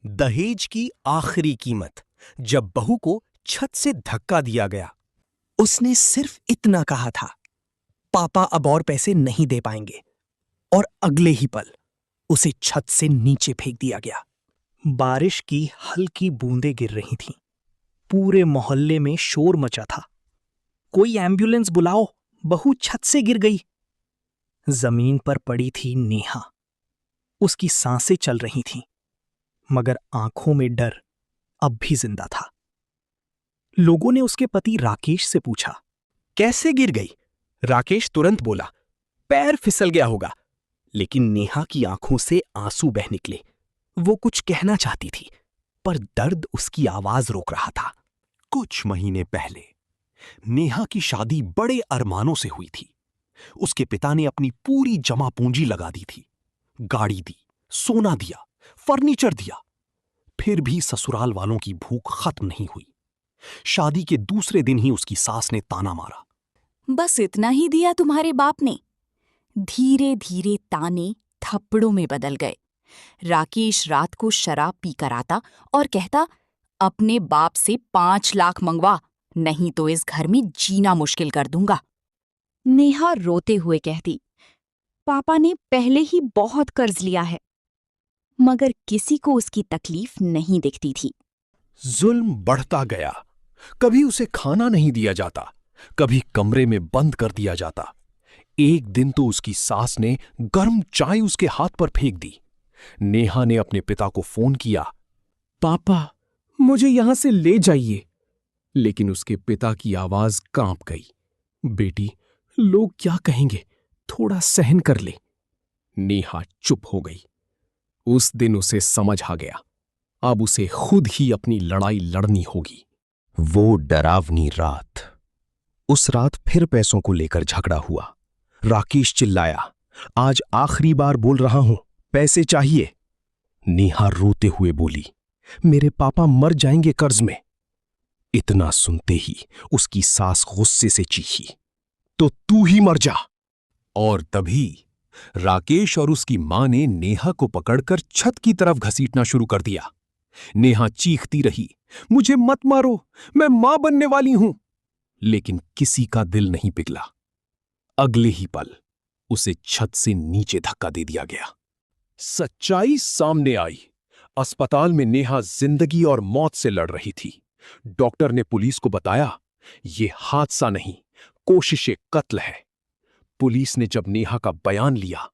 दहेज की आखिरी कीमत, जब बहू को छत से धक्का दिया गया। उसने सिर्फ इतना कहा था, पापा अब और पैसे नहीं दे पाएंगे, और अगले ही पल उसे छत से नीचे फेंक दिया गया। बारिश की हल्की बूंदें गिर रही थीं। पूरे मोहल्ले में शोर मचा था। कोई एम्बुलेंस बुलाओ, बहू छत से गिर गई। जमीन पर पड़ी थी नेहा। उसकी सांसें चल रही थीं, मगर आंखों में डर अब भी जिंदा था। लोगों ने उसके पति राकेश से पूछा, कैसे गिर गई? राकेश तुरंत बोला, पैर फिसल गया होगा। लेकिन नेहा की आंखों से आंसू बह निकले। वो कुछ कहना चाहती थी, पर दर्द उसकी आवाज रोक रहा था। कुछ महीने पहले नेहा की शादी बड़े अरमानों से हुई थी। उसके पिता ने अपनी पूरी जमा पूंजी लगा दी थी। गाड़ी दी, सोना दिया, फर्नीचर दिया। फिर भी ससुराल वालों की भूख खत्म नहीं हुई। शादी के दूसरे दिन ही उसकी सास ने ताना मारा, बस इतना ही दिया तुम्हारे बाप ने? धीरे धीरे ताने थप्पड़ों में बदल गए। राकेश रात को शराब पीकर आता और कहता, अपने बाप से 5 लाख मंगवा, नहीं तो इस घर में जीना मुश्किल कर दूंगा। नेहा रोते हुए कहती, पापा ने पहले ही बहुत कर्ज लिया है। मगर किसी को उसकी तकलीफ नहीं दिखती थी। जुल्म बढ़ता गया। कभी उसे खाना नहीं दिया जाता, कभी कमरे में बंद कर दिया जाता। एक दिन तो उसकी सास ने गर्म चाय उसके हाथ पर फेंक दी। नेहा ने अपने पिता को फोन किया, पापा मुझे यहां से ले जाइए। लेकिन उसके पिता की आवाज कांप गई, बेटी लोग क्या कहेंगे, थोड़ा सहन कर ले। नेहा चुप हो गई। उस दिन उसे समझ आ गया, अब उसे खुद ही अपनी लड़ाई लड़नी होगी। वो डरावनी रात। उस रात फिर पैसों को लेकर झगड़ा हुआ। राकेश चिल्लाया, आज आखिरी बार बोल रहा हूं, पैसे चाहिए। नेहा रोते हुए बोली, मेरे पापा मर जाएंगे कर्ज में। इतना सुनते ही उसकी सास गुस्से से चीखी, तो तू ही मर जा। और तभी राकेश और उसकी मां ने नेहा को पकड़कर छत की तरफ घसीटना शुरू कर दिया। नेहा चीखती रही, मुझे मत मारो, मैं मां बनने वाली हूं। लेकिन किसी का दिल नहीं पिघला। अगले ही पल उसे छत से नीचे धक्का दे दिया गया। सच्चाई सामने आई। अस्पताल में नेहा जिंदगी और मौत से लड़ रही थी। डॉक्टर ने पुलिस को बताया, यह हादसा नहीं, कोशिश कत्ल है। पुलिस ने जब नेहा का बयान लिया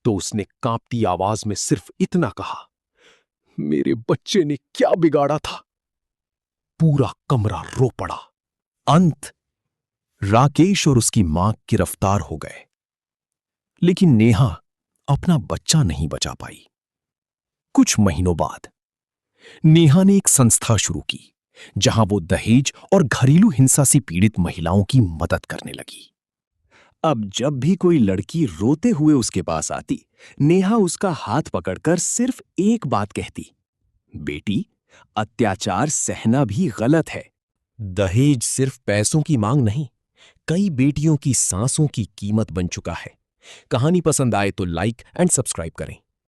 तो उसने कांपती आवाज में सिर्फ इतना कहा, मेरे बच्चे ने क्या बिगाड़ा था। पूरा कमरा रो पड़ा। अंत राकेश और उसकी मां गिरफ्तार हो गए, लेकिन नेहा अपना बच्चा नहीं बचा पाई। कुछ महीनों बाद नेहा ने एक संस्था शुरू की, जहां वो दहेज और घरेलू हिंसा से पीड़ित महिलाओं की मदद करने लगी। अब जब भी कोई लड़की रोते हुए उसके पास आती, नेहा उसका हाथ पकड़कर सिर्फ एक बात कहती, बेटी, अत्याचार सहना भी गलत है। दहेज सिर्फ पैसों की मांग नहीं, कई बेटियों की सांसों की कीमत बन चुका है। कहानी पसंद आए तो लाइक एंड सब्सक्राइब करें।